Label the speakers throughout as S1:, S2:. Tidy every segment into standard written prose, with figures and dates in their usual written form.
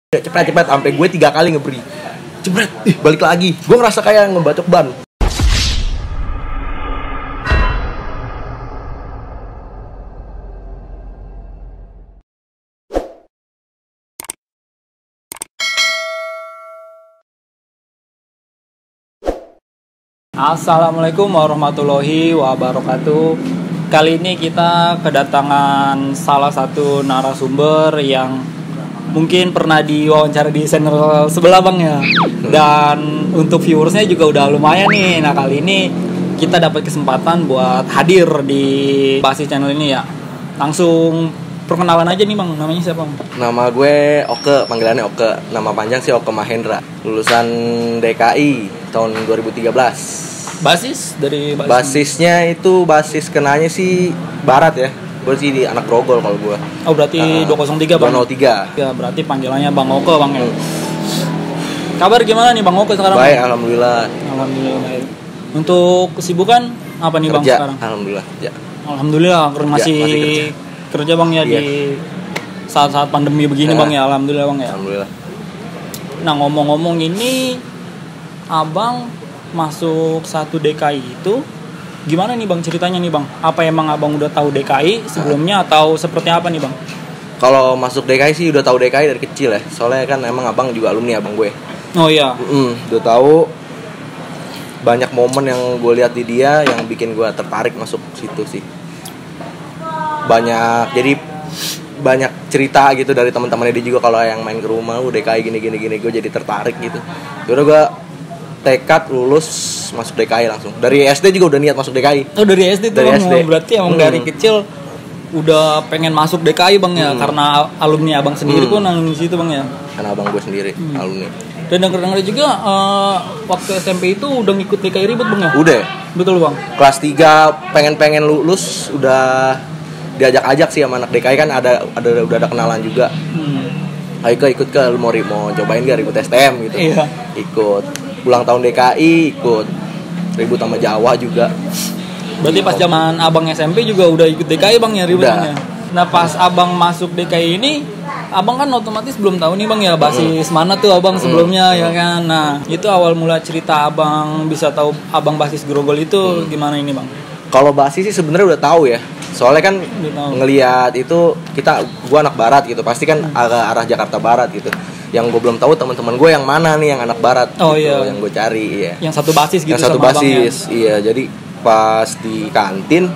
S1: Cepet sampai gue 3 kali ngeberi. Jebret, balik lagi. Gue ngerasa kayak ngebacok ban.
S2: Assalamualaikum warahmatullahi wabarakatuh. Kali ini kita kedatangan salah satu narasumber yang mungkin pernah diwawancara di channel sebelah bang ya. Dan untuk viewersnya juga udah lumayan nih. Nah kali ini kita dapat kesempatan buat hadir di basis channel ini ya. Langsung perkenalan aja nih bang, namanya siapa bang?
S1: Nama gue Oke, panggilannya Oke. Nama panjang sih Oke Mahendra. Lulusan DKI tahun 2013.
S2: Basis dari
S1: Basisnya itu basis kenanya sih barat ya. Gue sih di anak Grogol kalau gue.
S2: Oh berarti 203 bang?
S1: 203.
S2: Ya berarti panggilannya Bang Oke bang ya. Kabar gimana nih Bang Oke sekarang?
S1: Baik, alhamdulillah.
S2: Alhamdulillah baik. Untuk kesibukan apa nih Bang
S1: Kerja,
S2: sekarang?
S1: alhamdulillah. Ya.
S2: Alhamdulillah masih kerja Bang ya.
S1: Iya.
S2: Di saat-saat pandemi begini Bang ya. Alhamdulillah Bang ya.
S1: Alhamdulillah.
S2: Nah ngomong-ngomong ini, Abang masuk 1 DKI itu gimana nih Bang ceritanya nih Bang? Apa emang Abang udah tahu DKI sebelumnya atau seperti apa nih Bang?
S1: Kalau masuk DKI sih udah tahu DKI dari kecil ya. Soalnya kan emang abang juga alumni abang gue.
S2: Oh iya.
S1: Udah tahu banyak momen yang gue lihat di dia yang bikin gue tertarik masuk situ sih. Banyak cerita gitu dari teman-temannya dia juga kalau yang main ke rumah, DKI gini gue jadi tertarik gitu. Udah gue tekad lulus masuk DKI langsung. Dari SD juga udah niat masuk DKI.
S2: Oh dari SD tuh
S1: dari
S2: Bang.
S1: SD.
S2: Berarti emang dari kecil udah pengen masuk DKI Bang ya, karena alumni Abang sendiri pun alumni situ Bang ya.
S1: Karena abang gue sendiri alumni.
S2: Dan denger-denger juga waktu SMP itu udah ngikut DKI ribet Bang ya?
S1: Udah.
S2: Betul Bang.
S1: Kelas 3 pengen lulus udah diajak-ajak sih sama anak DKI kan udah ada kenalan juga. Ayo ikut ke lu mau cobain gak ribut STM gitu.
S2: Iya.
S1: Ikut ulang tahun DKI, ikut ribut sama Jawa juga.
S2: Berarti pas zaman Abang SMP juga udah ikut DKI Bang ya ributnya. Nah pas Abang masuk DKI ini, Abang kan otomatis belum tahu nih Bang ya basis mana tuh Abang sebelumnya ya kan. Nah itu awal mula cerita Abang bisa tahu Abang basis Grogol itu gimana ini Bang?
S1: Kalau basis sih sebenarnya udah tahu ya. Soalnya kan ngelihat itu gua anak barat gitu, pasti kan arah Jakarta Barat gitu. Yang gue belum tahu teman-teman gue yang mana nih yang anak barat gitu, yang gue cari ya.
S2: Yang satu basis gitu.
S1: Yang satu basis, iya. Jadi pas di kantin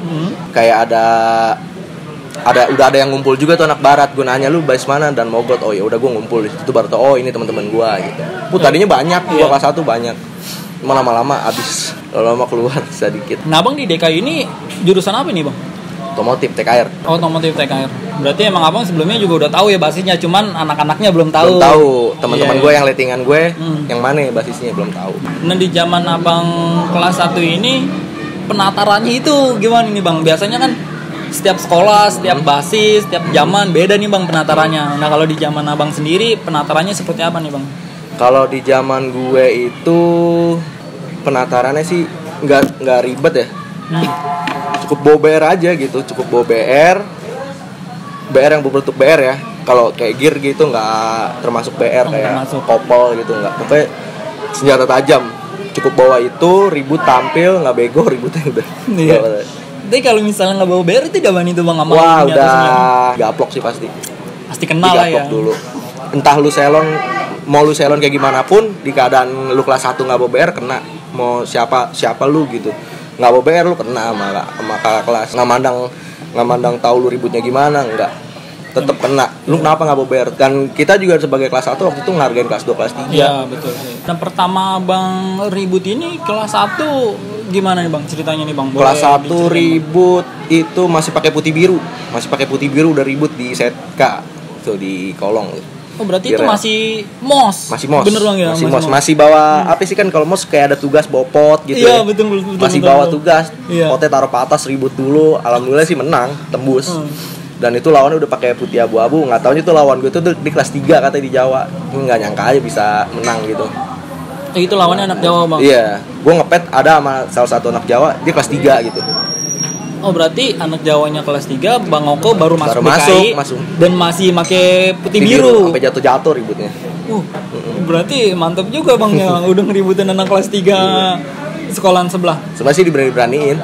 S1: kayak udah ada yang ngumpul juga tuh anak barat. Gue nanya lu basis mana dan mogot. Oh ya udah gue ngumpul di situ baru tau oh ini teman-teman gue gitu. Tadinya banyak, gue kelas 1 banyak. Cuma lama-lama habis, lama-lama keluar sedikit.
S2: Nah Bang di DKI ini jurusan apa nih Bang?
S1: Otomotif TKR.
S2: Otomotif TKR. Berarti emang Abang sebelumnya juga udah tahu ya basisnya, cuman anak-anaknya belum tahu.
S1: Belum tahu. Teman-teman gue yang lettingan gue yang mana basisnya belum tahu.
S2: Nah di zaman Abang kelas 1 ini penatarannya itu gimana nih Bang? Biasanya kan setiap sekolah, setiap basis, setiap zaman beda nih Bang penatarannya. Nah kalau di zaman Abang sendiri penatarannya seperti apa nih Bang?
S1: Kalau di zaman gue itu penatarannya sih nggak ribet ya. Cukup bawa BR aja gitu, cukup bawa BR yang berbentuk BR ya. Kalau kayak gear gitu nggak termasuk BR kayak kopel gitu nggak. Pokoknya senjata tajam. Cukup bawa itu, ribut tampil nggak bego ributnya udah.
S2: Iya. Tapi kalau misalnya nggak bawa BR tidak bani itu Bang sama.
S1: Wah udah gaplok sih pasti.
S2: Pasti kenal lah ya.
S1: Dulu. Entah lu selon kayak gimana pun di keadaan lu kelas 1 nggak bawa BR kena. Mau siapa lu gitu. Nggak bawa BR lu kena sama kakak kelas. Nggak mandang tahu lu ributnya gimana, enggak. Tetap kena. Lu kenapa nggak bawa BR? Dan kita juga sebagai kelas 1 waktu itu ngehargain kelas 2, kelas 3.
S2: Iya, betul. Dan pertama Bang ribut ini kelas 1 gimana nih Bang ceritanya nih Bang?
S1: Kelas 1 ribut itu masih pakai putih biru. Udah ribut di setka tuh di kolong.
S2: Oh berarti itu masih mos.
S1: Masih mos.
S2: Bener Bang ya?
S1: Masih bawa apa sih kan kalau mos kayak ada tugas bawa pot gitu
S2: ya. Iya betul.
S1: Masih bawa tugas. Iya. Potnya taruh ke atas ribut dulu. Alhamdulillah sih menang, tembus. Dan itu lawannya udah pakai putih abu-abu. Nggak taunya tuh lawan gue tuh di kelas 3 katanya di Jawa. Nggak nyangka aja bisa menang gitu.
S2: Itu lawannya anak Jawa Bang?
S1: Iya. Gue ngepet ada sama salah satu anak Jawa, dia kelas 3 gitu.
S2: Oh berarti anak Jawanya kelas 3, Bang Oko baru masuk
S1: Baru
S2: DKI
S1: masuk.
S2: dan masih pakai putih biru.
S1: Sampai jatuh-jatuh ributnya.
S2: Berarti mantap juga Bang ya, udah ngeributin anak kelas 3 sekolahan sebelah.
S1: Sebenarnya sih diberani-beraniin.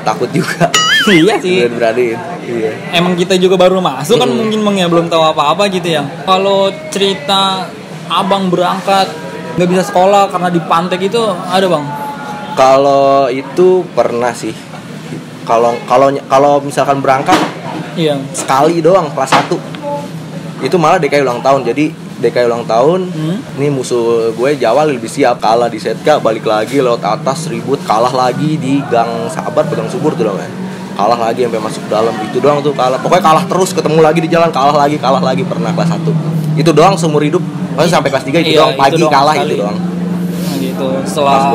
S1: Takut juga.
S2: Iya sih.
S1: Diberani-beraniin. Iya.
S2: Emang kita juga baru masuk kan mungkin Bang ya, belum tahu apa-apa gitu ya. Kalau cerita Abang berangkat nggak bisa sekolah karena dipantek itu ada Bang?
S1: Kalau itu pernah sih. Kalau misalkan berangkat
S2: Iya.
S1: sekali doang kelas 1. Itu malah DKI ulang tahun. Jadi DKI ulang tahun, ini musuh gue Jawa lebih siap, kalah di Setka, balik lagi lewat atas ribut, kalah lagi di Gang Sabar, Gang Subur tuh dong ya. Kalah lagi sampai masuk dalam, itu doang tuh kalah. Pokoknya kalah terus, ketemu lagi di jalan, kalah lagi pernah kelas 1. Itu doang seumur hidup. Maksudnya sampai kelas 3 itu doang, pagi
S2: doang
S1: kalah
S2: sekali.
S1: itu doang.
S2: Nah, gitu.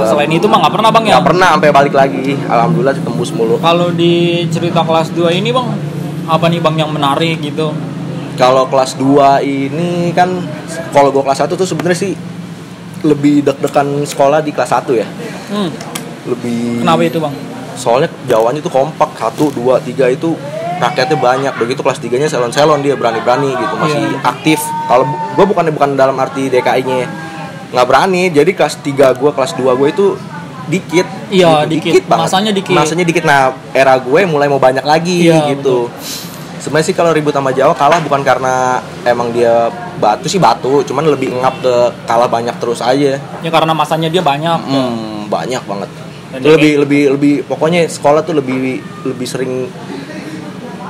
S2: Selain itu mah nggak pernah Bang ya?
S1: Nggak pernah sampai balik lagi. Alhamdulillah tembus mulu.
S2: Kalau di cerita kelas 2 ini Bang, apa nih Bang yang menarik gitu?
S1: Kalau kelas 2 ini kan, kalau gue kelas 1 tuh sebenarnya sih lebih deg-degan sekolah di kelas 1 ya. Lebih.
S2: Kenapa itu Bang?
S1: Soalnya Jawanya tuh kompak, 1, 2, 3 itu rakyatnya banyak. Begitu kelas 3-nya selon-selon, dia berani-berani gitu, masih aktif. Kalau gue bukan dalam arti DKI-nya nggak berani. Jadi kelas 3 gue, kelas 2 gue itu dikit.
S2: Iya,
S1: gitu,
S2: dikit
S1: banget. Masanya dikit. Nah, era gue mulai mau banyak lagi gitu. Betul. Sebenarnya sih kalau ribut sama Jawa kalah bukan karena emang dia batu, cuman lebih ngap ke kalah banyak terus aja.
S2: Ya karena masanya dia banyak.
S1: Banyak banget.
S2: Dan
S1: Lebih pokoknya sekolah tuh lebih sering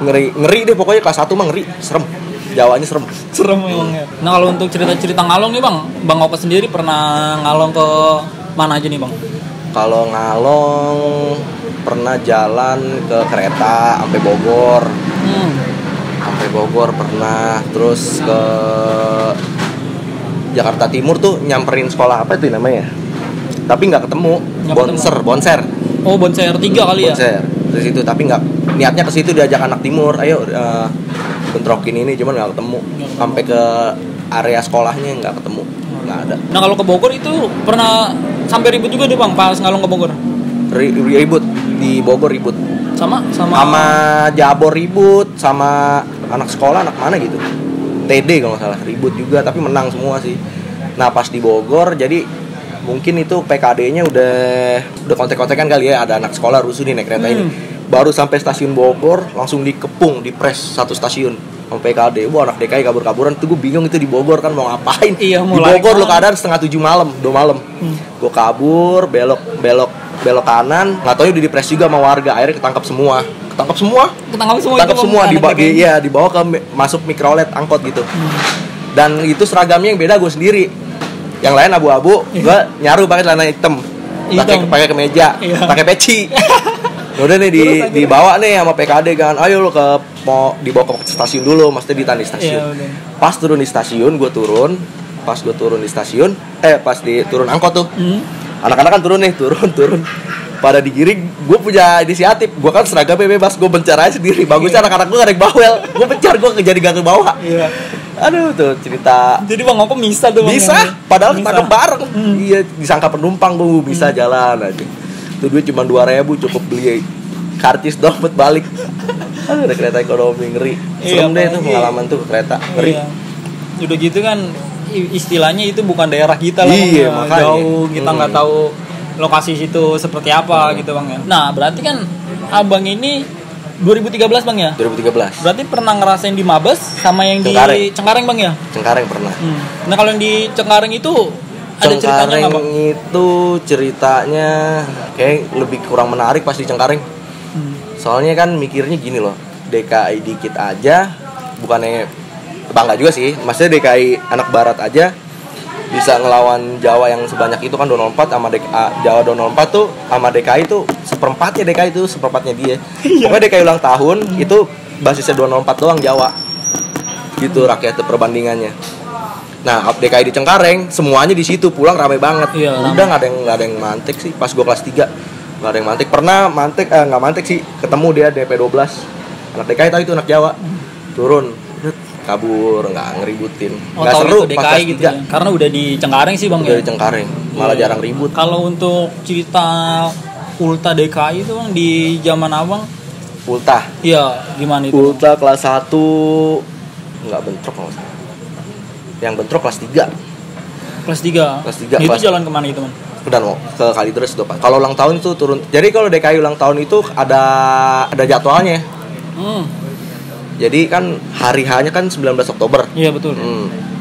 S1: ngeri deh, pokoknya kelas 1 mah ngeri, serem. Jawanya serem.
S2: Memang ya. Nah, kalau untuk cerita-cerita ngalong nih Bang Oko sendiri pernah ngalong ke mana aja nih Bang?
S1: Kalau ngalong pernah jalan ke kereta sampai Bogor. Sampai Bogor pernah, terus ke Jakarta Timur tuh nyamperin sekolah apa itu namanya? Tapi nggak ketemu. Bonser.
S2: Oh, Bonser 3 kali ya?
S1: Bonser. Terus itu tapi nggak, niatnya ke situ diajak anak timur, ayo bentrokin ini, cuman nggak ketemu. Sampai ke area sekolahnya nggak ketemu, nggak ada.
S2: Nah, kalau ke Bogor itu pernah sampai ribut juga deh Bang pas ngalong ke Bogor?
S1: Ribut di Bogor, ribut.
S2: Sama
S1: Jabor ribut, sama anak sekolah, anak mana gitu, TD kalau nggak salah, ribut juga tapi menang semua sih. Nah pas di Bogor, jadi mungkin itu PKD-nya udah kontek-kontekan kali ya, ada anak sekolah rusuh nih naik kereta ini. Baru sampai stasiun Bogor langsung dikepung, dipres satu stasiun sama PKD. Wah, anak DKI kabur-kaburan tuh, gue bingung itu di Bogor kan mau ngapain.
S2: Iya,
S1: di Bogor lo keadaan 6:30 malam, 2 malam. Gue kabur, belok kanan, nggak tahu udah dipres juga sama warga, akhirnya ketangkap semua dibawa ke masuk mikrolet angkot gitu. Dan itu seragamnya yang beda gue sendiri, yang lain abu-abu, gue nyaru pakai celana hitam, pakai kemeja, pakai peci. Udah nih dibawa nih sama PKD kan, ayo lo mau dibawa ke stasiun dulu, maksudnya ditahan di stasiun. Pas turun di stasiun, gue turun. Pas gue turun di stasiun, pas turun angkot tuh, anak-anak kan turun pada digiring. Gue punya inisiatif, gue kan seragamnya bebas, gue bencar aja sendiri. Bagusnya anak-anak gue gak ada yang bawel, gue bencar, gue jadi gak ke bawah. Aduh tuh cerita.
S2: Jadi Bang Oko bisa tuh Bang.
S1: Bisa, padahal ketangkep bareng. Iya, disangka penumpang, gue bisa jalan aja. Tuh duit cuma 2.000, cukup beli karcis dompet balik. Aduh, ada kereta ekonomi, ngeri. Serem deh tuh pengalaman tuh ke kereta, ngeri.
S2: Udah gitu kan istilahnya itu bukan daerah kita lah,
S1: iya, makanya
S2: jauh, kita nggak tahu lokasi situ seperti apa gitu Bang ya. Nah berarti kan Abang ini 2013 Bang ya? 2013. Berarti pernah ngerasain di Mabes sama yang Cengkareng. Di Cengkareng Bang ya?
S1: Cengkareng pernah.
S2: Nah kalau yang di Cengkareng itu ada ceritanya nggak Bang?
S1: Itu ceritanya kayak lebih kurang menarik pas di Cengkareng. Soalnya kan mikirnya gini loh, DKI dikit aja, bukannya bangga juga sih, maksudnya DKI anak barat aja bisa ngelawan Jawa yang sebanyak itu kan, 204 sama Jawa 204 tuh sama DKI tuh seperempatnya dia. Pokoknya DKI ulang tahun itu basisnya 204 doang Jawa gitu, rakyat itu perbandingannya. Nah DKI di Cengkareng semuanya di situ, pulang ramai banget. Udah nggak ada yang mantek sih pas gue kelas 3, nggak ada yang mantek. Pernah mantek, nggak mantek sih, ketemu dia DP 12 anak DKI tadi itu anak Jawa, turun kabur, nggak ngeributin, nggak seru pas gitu ya. Karena udah di Cengkareng sih Bang, udah di Cengkareng, malah jarang ribut.
S2: Kalau untuk cerita Ulta DKI itu Bang di zaman Abang
S1: Ulta.
S2: Iya, gimana itu?
S1: Ulta kelas 1 nggak bentrok kalau salah. Yang bentrok kelas 3.
S2: Kelas 3.
S1: Kelas 3.
S2: Itu jalan kemana itu, Man?
S1: Udah mau ke Kalideres itu, Pak. Kalau ulang tahun itu turun. Jadi kalau DKI ulang tahun itu ada jadwalnya. Jadi kan hari H-nya kan 19 Oktober.
S2: Iya, betul.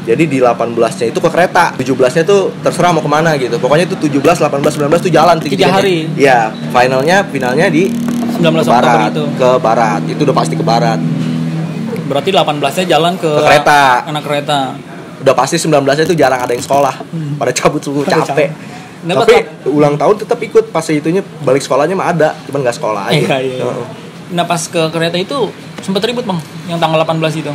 S1: Jadi di 18-nya itu ke kereta, 17-nya tuh terserah mau kemana gitu. Pokoknya itu 17, 18, 19 tuh jalan
S2: 3 hari.
S1: Iya, finalnya di
S2: 19
S1: ke barat,
S2: Oktober itu.
S1: ke barat. Itu udah pasti ke barat.
S2: Berarti 18-nya jalan ke
S1: kereta.
S2: Anak kereta.
S1: Udah pasti 19-nya itu jarang ada yang sekolah. Pada cabut subuh capek. Tapi ulang tahun tetap ikut, pas itunya balik sekolahnya mah ada, cuman nggak sekolah aja.
S2: Iya. Nah, pas ke kereta itu sempat ribut, Bang, yang tanggal 18 itu.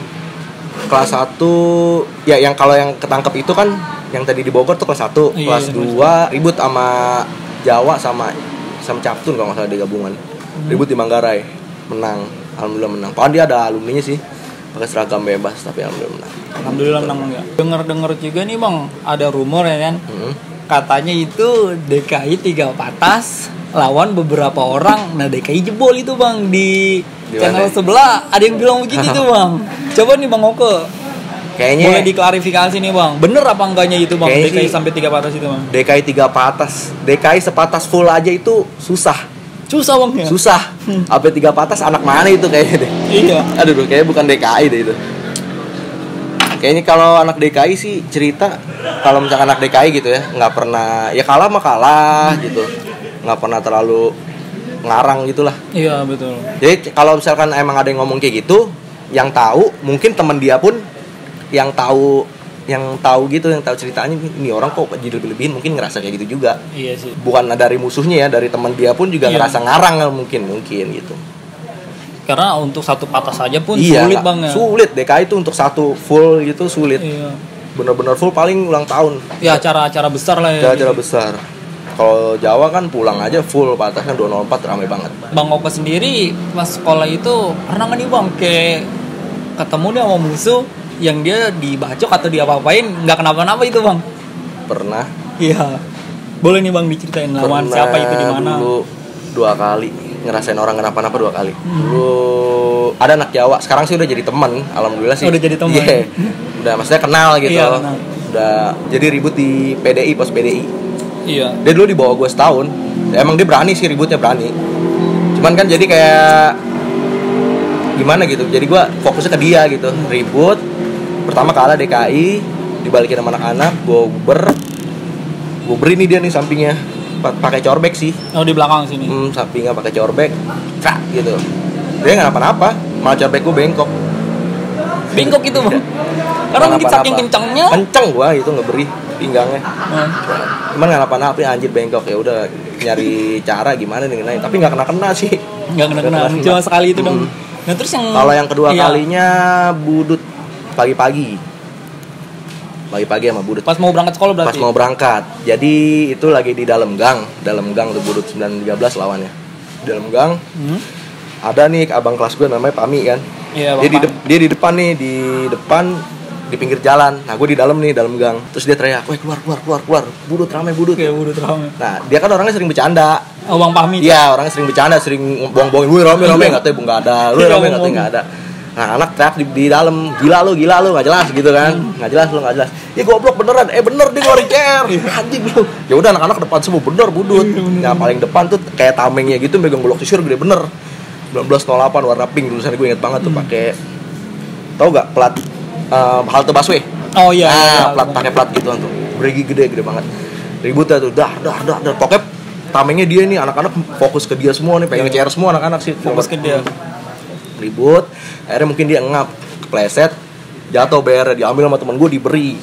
S1: Kelas 1 ya, yang kalau yang ketangkep itu kan yang tadi di Bogor tuh kelas 1, kelas 2 ribut sama Jawa sama Captun kalau nggak salah di gabungan. Ribut di Manggarai, menang, alhamdulillah menang. Padahal dia ada alumninya sih, pakai seragam bebas, tapi alhamdulillah menang.
S2: Alhamdulillah menang ya. Dengar juga nih, Bang, ada rumor ya kan. Katanya itu DKI 3 patas lawan beberapa orang. Nah, DKI jebol itu, Bang, di channel sebelah ada yang bilang begitu tuh, Bang. Coba nih Bang Oke, kayaknya boleh diklarifikasi nih, Bang. Bener apa enggaknya itu, Bang? DKI sampai 3 patas itu, Bang.
S1: DKI 3 patas. DKI sepatas full aja itu susah, Bang ya? Susah. Sampai 3 patas anak mana itu kayaknya deh. Iya. Aduh, kayaknya bukan DKI deh itu. Kayaknya kalau anak DKI sih cerita, kalau misalkan anak DKI gitu ya, nggak pernah, ya kalah mah kalah gitu, nggak pernah terlalu ngarang gitulah. Iya, betul. Jadi kalau misalkan emang ada yang ngomong kayak gitu, yang tahu mungkin teman dia pun yang tahu gitu, yang tahu ceritanya, ini orang kok jadi lebih-lebihin, mungkin ngerasa kayak gitu juga. Iya sih. Bukan dari musuhnya ya, dari teman dia pun juga ngerasa ngarang mungkin gitu.
S2: Karena untuk satu patah saja pun sulit, Bang ya.
S1: Sulit, DKI itu untuk satu full gitu sulit. Iya. Bener-bener full paling ulang tahun. Ya, acara besar lah ya. Acara besar. Kalau Jawa kan pulang aja full patasnya 204, ramai banget.
S2: Bang Oke sendiri pas sekolah itu pernah nggak nih, Bang, kayak ketemu dia sama musuh yang dia dibacok atau diapa-apain nggak kenapa-napa itu, Bang?
S1: Pernah.
S2: Iya. Boleh nih, Bang, diceritain lawan siapa itu, di mana?
S1: Dulu 2 kali ngerasain orang kenapa-napa 2 kali. Dulu ada anak Jawa, sekarang sih udah jadi teman, alhamdulillah sih. Udah jadi teman. Yeah. Udah maksudnya kenal gitu. Iya, kenal. Udah jadi ribut di PDI, pos PDI. Iya. Dia dulu di bawah gue setahun. Ya, emang dia berani sih, ributnya berani. Cuman kan jadi kayak gimana gitu. Jadi gue fokusnya ke dia gitu. Ribut. Pertama kalah DKI, dibalikin sama anak-anak, gue beri nih dia nih sampingnya. Pakai corbek sih. Oh, di belakang sini. Sampingnya pakai corbek. Krak gitu. Dia enggak apa-apa, malah corbek gue bengkok. Bengkok itu, Bang. Karena mungkin saking kencangnya. Kenceng gua itu ngeberi pinggangnya. Cuman enggak apa-apa, anjir bengkok. Ya udah nyari cara gimana nih naik, tapi enggak kena sih. Enggak kena. Cuma sekali itu dong. Nah, terus yang kalau yang kedua kalinya budut pagi-pagi sama budut. Pas mau berangkat sekolah berarti? Pas mau berangkat. Jadi itu lagi di dalam gang tuh budut 913 lawannya. Di dalam gang. Ada nih abang kelas gue namanya Pami kan. Iya, dia di depan nih, di pinggir jalan. Nah, gue di dalam gang. Terus dia teriak, "Woi, keluar. Budut ramai." Iya, budut ramai. Nah, dia kan orangnya sering bercanda. Oh, Bang Pami. Iya, orangnya sering bercanda, sering bohong-bohongin, "Woi, ramai enggak tahu enggak ada." "Woi, ramai enggak ada." Nah, anak teriak di dalam, gila lu, nggak jelas gitu kan. Nggak jelas. Ya goblok beneran, bener dia ngeluarin CR. Anjing lu. Ya udah anak-anak depan semua bener budut. Yang paling depan tuh kayak tamengnya gitu, megang golok sisir gede bener. 1908 warna pink, tulisannya gue inget banget tuh, pakai tau gak plat halte busway. Oh iya. Plat pakai plat gitu tuh. Berigi gede banget. Ributnya tuh, dah. Pokoknya tamengnya dia nih, anak-anak fokus ke dia semua nih, pengen CR semua anak-anak sih. Fokus ke dia. Ribut, akhirnya mungkin dia ngap, kepleset, jatuh BR, diambil sama temen gue, diberi,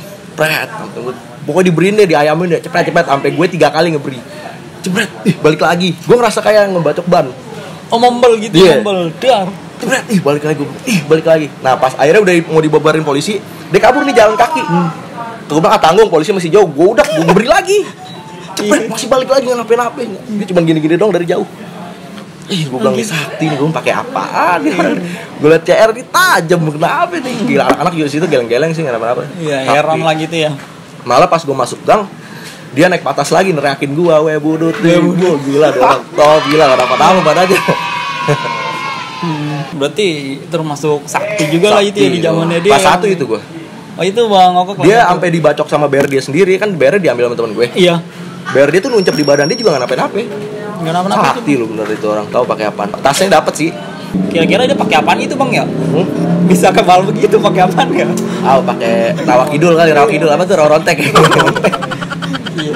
S1: pokoknya diberiin deh, diayamin deh, cepet, sampai gue 3 kali ngeberi, cepet, balik lagi, gue ngerasa kayak ngebacok ban, membel gitu, membel, dar, cepet, balik lagi, nah pas akhirnya udah mau dibabarin polisi, dia kabur nih jalan kaki, gue bilang tanggung, polisi masih jauh, gue beri lagi, cepet, masih balik lagi nggak ngapain, dia cuma gini-gini dong dari jauh. Gue bilang nih sakti nih, gue pakai apaan? Gue liat CR ini tajam, kenapa nih? Gila, anak-anak juga situ geleng-geleng sih, nggak apa-apa. Iya, heran lah gitu ya. Malah pas gue masuk gang, dia naik patas lagi neriakin gue, "Weh budut, gila, dia orang gila, gak dapat apa badannya."
S2: Berarti termasuk sakti juga lah itu ya di zamannya dia.
S1: Pas 1 itu gue.
S2: Oh itu Bang Oke.
S1: Dia sampai dibacok sama bear dia sendiri, kan bear diambil sama teman gue.
S2: Iya.
S1: Bear dia tuh nuncep di badan dia juga nggak nape-nape.
S2: Nggak napa-napa.
S1: Sakti lu bener itu orang, tahu pakai apaan. Tasnya dapet sih.
S2: Kira-kira dia pakai apaan itu Bang ya? Bisa kebal begitu pakai apaan ya?
S1: Pakai rawa kidul kali, rawa kidul apa tuh, rawa rontek.
S2: Iya.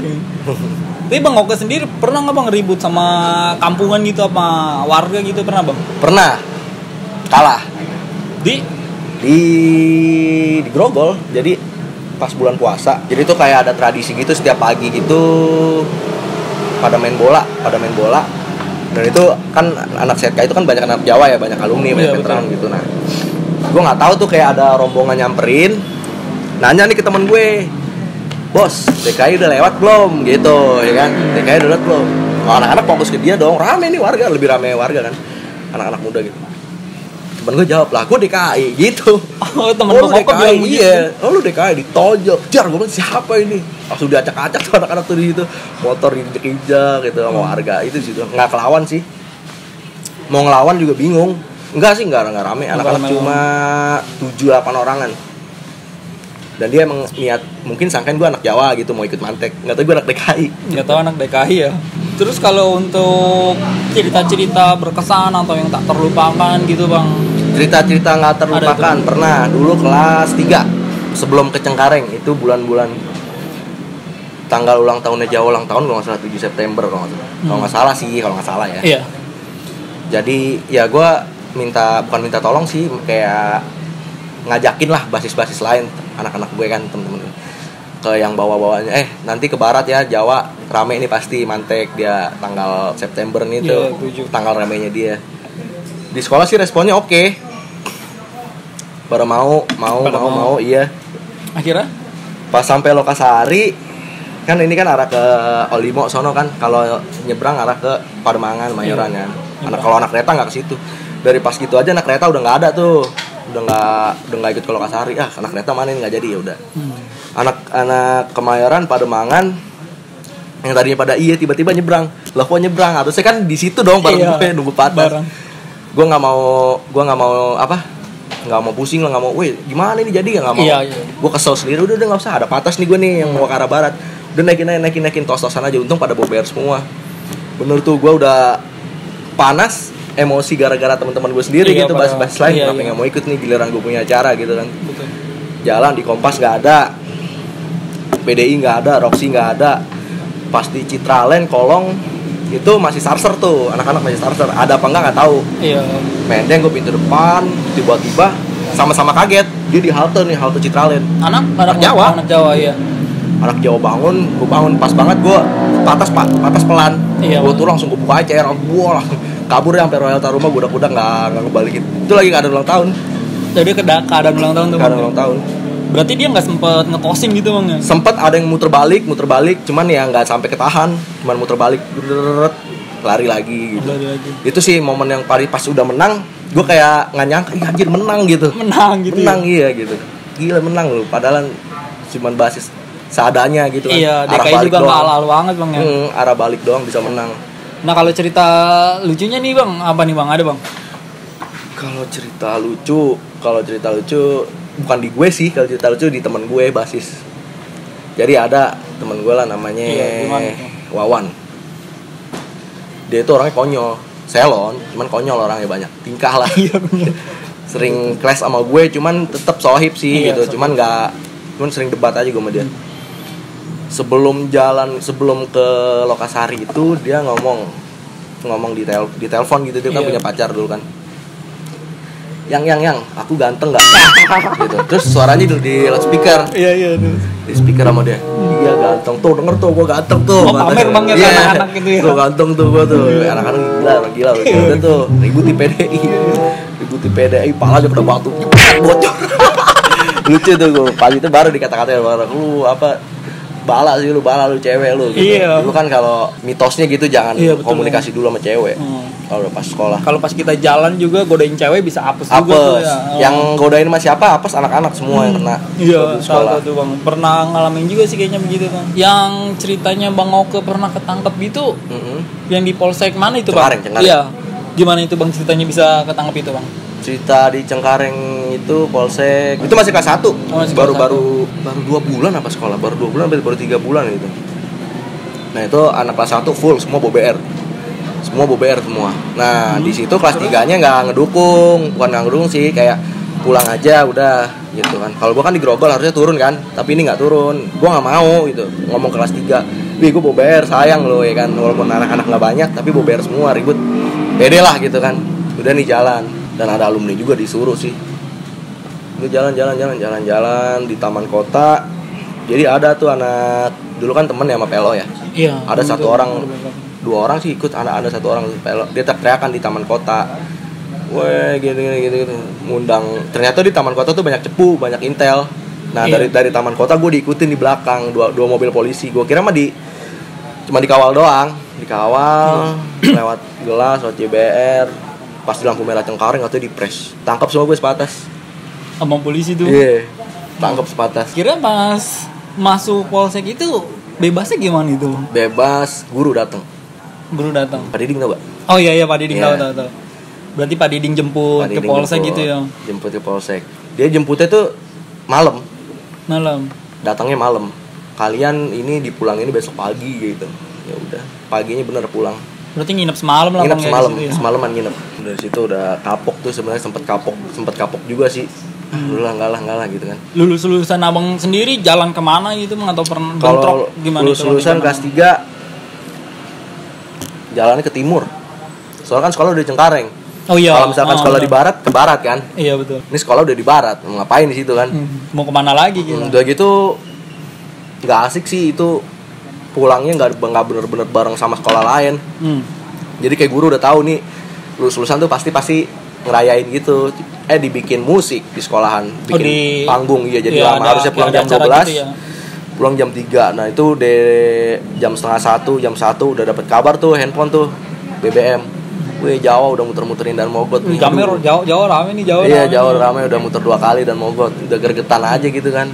S2: Tapi Bang Oke sendiri pernah nggak Bang ribut sama kampungan gitu apa warga gitu, pernah Bang?
S1: Pernah. Kalah.
S2: Di
S1: Di Grogol. Jadi pas bulan puasa. Jadi tuh kayak ada tradisi gitu setiap pagi gitu pada main bola. Dan itu kan anak SETKA itu kan banyak anak Jawa ya, banyak alumni, banyak veteran gitu. Nah, gue nggak tahu tuh kayak ada rombongan nyamperin, nanya nih ke temen gue, bos, DKI udah lewat belum? Gitu, ya kan? DKI udah lewat belum? Nah, anak-anak fokus ke dia dong, rame nih warga, lebih rame warga kan, anak-anak muda gitu. Temen gue jawab lah, gue DKI gitu.
S2: Oh, temen
S1: lu
S2: Bang Oke bilang
S1: DKI, iya. Oh lu DKI, ditojok, jar, gue bilang siapa ini? Langsung diacak-acak tuh anak-anak tuh di situ, motor diinjek-injek gitu sama warga. Itu sih tuh, nggak kelawan sih. Mau ngelawan juga bingung. Enggak sih, enggak rame. Anak-anak cuma 7-8 orangan. Dan dia emang niat, mungkin sangkain gue anak Jawa gitu, mau ikut mantek. Nggak tahu gue anak DKI.
S2: Nggak tahu anak DKI ya. Terus kalau untuk cerita-cerita berkesan atau yang tak terlupakan gitu Bang?
S1: Cerita-cerita nggak terlupakan pernah. Dulu kelas 3 sebelum ke Cengkareng, itu bulan-bulan tanggal ulang tahunnya Jawa, ulang tahun kalau nggak salah 7 September kalau nggak salah ya.
S2: Iya.
S1: Jadi ya gue bukan minta tolong sih, kayak ngajakin lah basis-basis lain, anak-anak gue kan, temen-temen ke yang bawa-bawanya, nanti ke barat ya, Jawa rame nih pasti mantek dia tanggal September nih tuh, tanggal ramenya dia. Di sekolah sih responnya oke. Pada mau, iya.
S2: Akhirnya
S1: pas sampai Lokasari, kan ini kan arah ke Olimo sono kan, kalau nyebrang arah ke Pademangan, Mayoran kan. Kalau anak kereta nggak ke situ. Dari pas gitu aja anak kereta udah nggak ada tuh, udah nggak ikut ke Lokasari. Anak kereta mana ini nggak jadi, ya udah. Anak Kemayoran, Pademangan yang tadinya pada tiba-tiba nyebrang. Lah kok nyebrang? Harusnya kan di situ dong bareng gue nunggu patas. Gue nggak mau pusing lah, nggak mau. Gimana ini jadi nggak mau. Gue kesel sendiri, udah nggak usah, ada patas nih gue nih yang mau ke arah barat. Udah naikin tos-tosan aja, untung pada bober semua. Bener tuh, gue udah panas, emosi gara-gara teman-teman gue sendiri gitu, bahas-bahas lain, kenapa nggak mau ikut nih, giliran gue punya acara gitu kan.
S2: Betul.
S1: Jalan di Kompas nggak ada, PDI nggak ada, Roxy nggak ada, pas di Citraland Kolong itu masih sarser tuh, anak-anak masih sarser, ada apa nggak tahu.
S2: Iya.
S1: Mendeng gue pintu depan, tiba-tiba sama-sama kaget, dia di halte Citraland.
S2: Anak
S1: Jawa
S2: iya.
S1: Anak Jawa gue bangun pas banget, gue patas pelan, gue tuh langsung gue buka aja, gue langsung kabur ya sampai Royal Taruma, gue udah nggak ngebalikin. Itu lagi keadaan ulang tahun.
S2: Jadi keadaan ulang tahun tuh.
S1: Keadaan ulang tahun.
S2: Berarti dia nggak sempet ngekosin gitu Bang ya?
S1: Sempet ada yang muter balik, cuman ya nggak sampai ketahan, cuman muter balik, lari lagi gitu. Itu sih momen yang pas udah menang, gue kayak nggak nyangka, anjir menang gitu. Menang iya gitu. Gila menang loh, padahal cuman basis seadanya gitu kan.
S2: Iya, DKI juga nggak lalu banget Bang ya.
S1: Arah balik doang bisa menang.
S2: Nah kalau cerita lucunya nih Bang, apa nih Bang, ada Bang?
S1: Kalau cerita lucu bukan di gue sih, kalau cerita lucu di temen gue basis. Jadi ada temen gue lah namanya Wawan. Dia itu orangnya konyol, selon, cuman konyol orangnya, banyak tingkah lah. Sering clash sama gue, cuman tetap sohib sih gitu. Cuman sering debat aja gue sama dia. Sebelum ke Lokasari itu dia ngomong di telepon gitu, dia kan punya pacar dulu kan. Yang aku ganteng nggak? Gitu. Terus suaranya di loudspeaker.
S2: Iya.
S1: Di speaker sama dia. Iya ganteng tuh, denger tuh, gue ganteng tuh.
S2: Pamer Bang ya ke anak-anak gitu ya.
S1: Gue ganteng tuh gue tuh. Anak-anak gila. Udah tuh ribut di PDI, pala aja pada batu, bocor. Lucu tuh gue. Pas itu baru dikata-katain lu apa? Bala lu cewek lu gitu.
S2: Iya.
S1: Dulu kan kalau mitosnya gitu, jangan komunikasi dulu sama cewek. Kalau pas sekolah.
S2: Kalau pas kita jalan juga godain cewek bisa apes juga tuh ya.
S1: Yang godain sama siapa? Apes anak-anak semua yang kena.
S2: Iya, sekolah tuh Bang. Pernah ngalamin juga sih kayaknya begitu Bang. Yang ceritanya Bang Oke pernah ketangkep gitu. Yang di Polsek mana itu Bang?
S1: Cengkareng.
S2: Iya. Gimana itu bang ceritanya bisa ketangkep itu bang?
S1: Cerita di Cengkareng itu polsek itu masih kelas 1. Baru 2 bulan apa sekolah? Baru 2 bulan baru 3 bulan gitu. Nah, itu anak kelas 1 full semua BOBR. Semua BOBR semua. Nah, di situ kelas 3-nya enggak ngedukung, bukan enggak ngedukung sih, kayak pulang aja udah gitu kan. Kalau gua kan di Grogol harusnya turun kan, tapi ini enggak turun. Gua enggak mau gitu. Ngomong kelas 3. Wih, gua BOBR sayang loh ya kan, walaupun anak-anak enggak banyak tapi BOBR semua ribut. Pede lah gitu kan. Udah nih jalan. Dan ada alumni juga disuruh sih. Gue jalan di taman kota. Jadi ada tuh anak dulu kan temen ya sama PLO ya.
S2: Iya.
S1: Ada 1 orang, 2 orang sih ikut, ada 1 orang PLO. Dia teriakan di taman kota. Weh, gitu. Ngundang. Ternyata di taman kota tuh banyak cepu, banyak intel. Nah, dari taman kota gue diikutin di belakang dua mobil polisi. Gue kira mah cuma dikawal doang, lewat gelas, lewat JBR. Pas di lampu merah Cengkareng atau di press, tangkap semua gue sepatas
S2: sama polisi tuh.
S1: Iya, tangkap sepatas.
S2: Kira pas masuk polsek itu bebasnya gimana itu?
S1: Bebas, guru datang.
S2: Pak
S1: Diding tau gak?
S2: Oh iya Pak Diding tahu. Berarti Pak Diding jemput ke polsek gitu ya?
S1: Jemput ke polsek. Dia jemputnya tuh malam. Datangnya malam. Kalian ini dipulangin besok pagi gitu. Ya udah, paginya bener pulang.
S2: Berarti nginep semalam lah.
S1: Nginep semalam, ya? Semalaman nginep. Dari situ udah kapok tuh sebenarnya, sempet kapok juga sih. Enggak lah gitu kan.
S2: Lulusan abang sendiri jalan kemana gitu atau pernah bentrok gimana?
S1: Lulusan kelas 3 jalannya ke timur. Soalnya kan sekolah udah di Cengkareng.
S2: Oh iya.
S1: Kalau misalkan sekolah di barat, ke barat kan.
S2: Iya betul.
S1: Ini sekolah udah di barat, mau ngapain di situ kan?
S2: Mau kemana lagi gitu?
S1: Udah gitu nggak asik sih itu, pulangnya nggak bener-bener bareng sama sekolah lain. Jadi kayak guru udah tahu nih lulusan tuh pasti ngerayain gitu. Dibikin musik di sekolahan, bikin panggung ya, jadi lama harusnya pulang jam 12 gitu ya. Pulang jam 3. Nah itu jam setengah 1, jam 1 udah dapet kabar tuh handphone tuh BBM. Wih, Jawa udah muter-muterin dan Mogot.
S2: Jawa rame nih, Jawa.
S1: Iya, Jawa rame udah muter 2 kali dan Mogot. Udah gregetan aja gitu kan.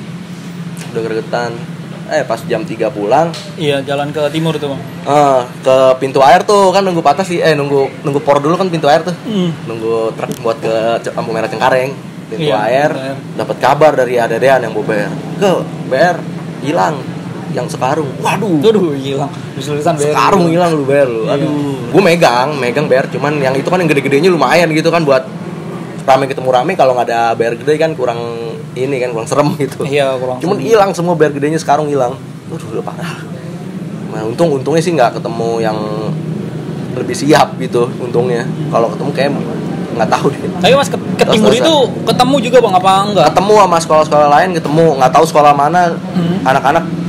S1: Udah gregetan. Pas jam 3 pulang.
S2: Iya, jalan ke timur tuh, Bang.
S1: Ke pintu air tuh kan nunggu patah sih. Nunggu por dulu kan pintu air tuh. Nunggu truk buat ke lampu merah Cengkareng. Pintu air. Dapat kabar dari adean yang BOBR. BR hilang. Yang sekarung. Waduh,
S2: hilang. Lulusan BR.
S1: Sekarung hilang lu BR lu. Aduh. Gue megang BR, cuman yang itu kan yang gede-gedenya lumayan gitu kan, buat rame ketemu rame. Kalau nggak ada BR gede kan kurang serem gitu.
S2: Iya,
S1: cuman hilang semua BR gedenya, sekarang hilang. Udah parah. Nah, untungnya sih nggak ketemu yang lebih siap gitu untungnya. Kalau ketemu kayak nggak tahu deh.
S2: Tapi Mas ke timur itu ketemu juga Bang apa enggak?
S1: Ketemu sama sekolah-sekolah lain, nggak tahu sekolah mana. Anak-anak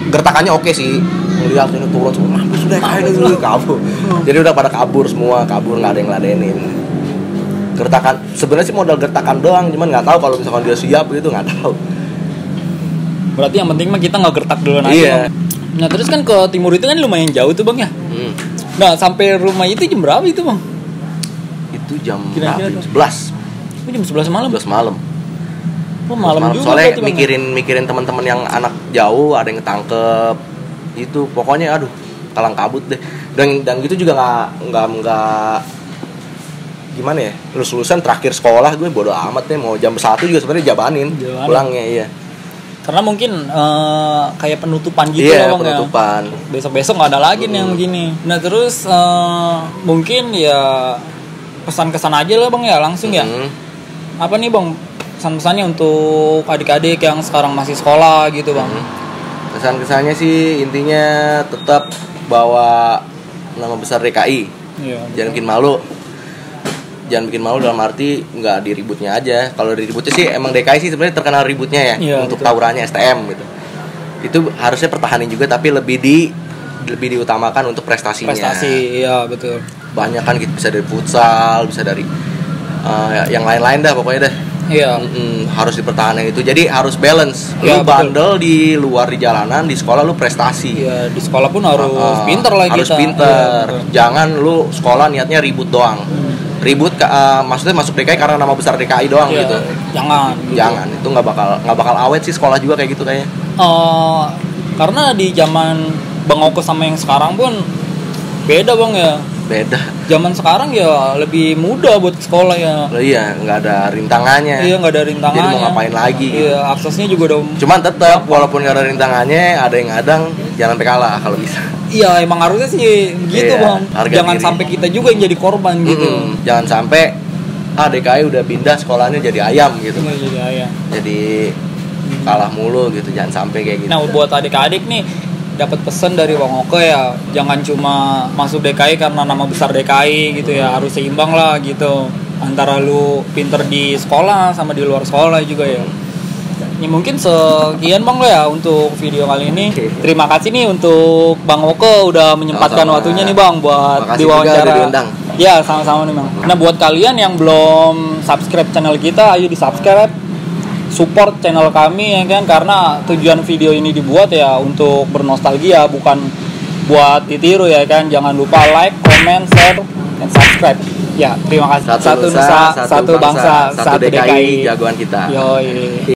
S1: gertakannya oke sih, ngeliat ini turun semua, sudah kayak dulu kabur. Jadi udah pada kabur nggak ada yang ladenin. Gertakan sebenarnya sih modal gertakan doang, cuman nggak tahu kalau misalkan dia siap gitu, nggak tahu.
S2: Berarti yang penting mah kita nggak gertak dulu aja. Iya. Nah terus kan ke timur itu kan lumayan jauh tuh Bang ya. Nah sampai rumah itu jam berapa itu Bang?
S1: Itu jam
S2: kira-kira
S1: 11.
S2: Jam 11 malam.
S1: 11 malam.
S2: Malam juga
S1: soalnya mikirin teman-teman yang anak jauh, ada yang ketangkep itu, pokoknya aduh kalang kabut deh. Dan gitu juga nggak gimana ya, lulusan terakhir sekolah gue bodo amat deh, mau jam 1 juga sebenarnya jabanin pulangnya. Iya,
S2: karena mungkin kayak penutupan gitu
S1: loh Bang, penutupan ya?
S2: Besok nggak ada lagi nih yang begini. Nah terus mungkin ya pesan-kesan aja lah Bang ya, langsung ya. Apa nih Bang pesan-pesannya untuk adik-adik yang sekarang masih sekolah gitu Bang?
S1: Pesan-kesannya sih intinya tetap bawa nama besar DKI. Jangan bikin malu dalam arti nggak diributnya aja. Kalau diributnya sih emang DKI sih sebenarnya terkenal ributnya ya, untuk tawurannya STM gitu. Itu harusnya pertahanin juga, tapi lebih diutamakan untuk prestasinya.
S2: Prestasi, iya betul.
S1: Banyak kan gitu, bisa dari futsal, bisa dari yang lain-lain dah pokoknya dah.
S2: Iya.
S1: Harus dipertahankan itu. Jadi harus balance.
S2: Ya,
S1: lu bandel di luar di jalanan, di sekolah lu prestasi.
S2: Iya, di sekolah pun harus pinter lah
S1: harus
S2: kita.
S1: Pinter. Jangan lu sekolah niatnya ribut doang. Ribut maksudnya masuk DKI karena nama besar DKI doang gitu. Jangan. Itu nggak bakal awet sih sekolah juga kayak gitu kayaknya.
S2: Karena di zaman Bang Oko sama yang sekarang pun beda Bang ya.
S1: Beda.
S2: Zaman sekarang ya lebih mudah buat ke sekolah ya.
S1: Loh iya, nggak ada rintangannya.
S2: Iya, nggak ada rintangannya.
S1: Jadi mau ngapain lagi? Gitu.
S2: Iya, aksesnya juga udah.
S1: Cuman tetap walaupun nggak ada rintangannya, ada yang ngadang, jangan sampai kalah kalau bisa.
S2: Iya, emang harusnya sih gitu,
S1: Iya,
S2: Bang.
S1: harga
S2: Jangan
S1: diri.
S2: sampai kita juga yang jadi korban gitu.
S1: Jangan sampai DKI udah pindah sekolahnya jadi ayam gitu.
S2: Cuma jadi ayam.
S1: Jadi kalah mulu gitu, jangan sampai kayak gitu.
S2: Nah, buat adik-adik nih dapat pesan dari Bang Oke ya, jangan cuma masuk DKI karena nama besar DKI gitu ya, harus seimbang lah gitu antara lu pinter di sekolah sama di luar sekolah juga ya. Ya mungkin sekian Bang ya untuk video kali ini. Terima kasih nih untuk Bang Oke udah menyempatkan
S1: Sama-sama.
S2: waktunya nih Bang buat
S1: Makasih
S2: diwawancara.
S1: juga udah diundang.
S2: Ya, sama-sama nih Bang. Nah, buat kalian yang belum subscribe channel kita, ayo di-subscribe. Support channel kami ya kan, karena tujuan video ini dibuat ya untuk bernostalgia, bukan buat ditiru ya kan. Jangan lupa like, comment, share, dan subscribe. Ya, terima kasih.
S1: Satu nusa, satu bangsa, satu DKI, jagoan kita.
S2: Yoi.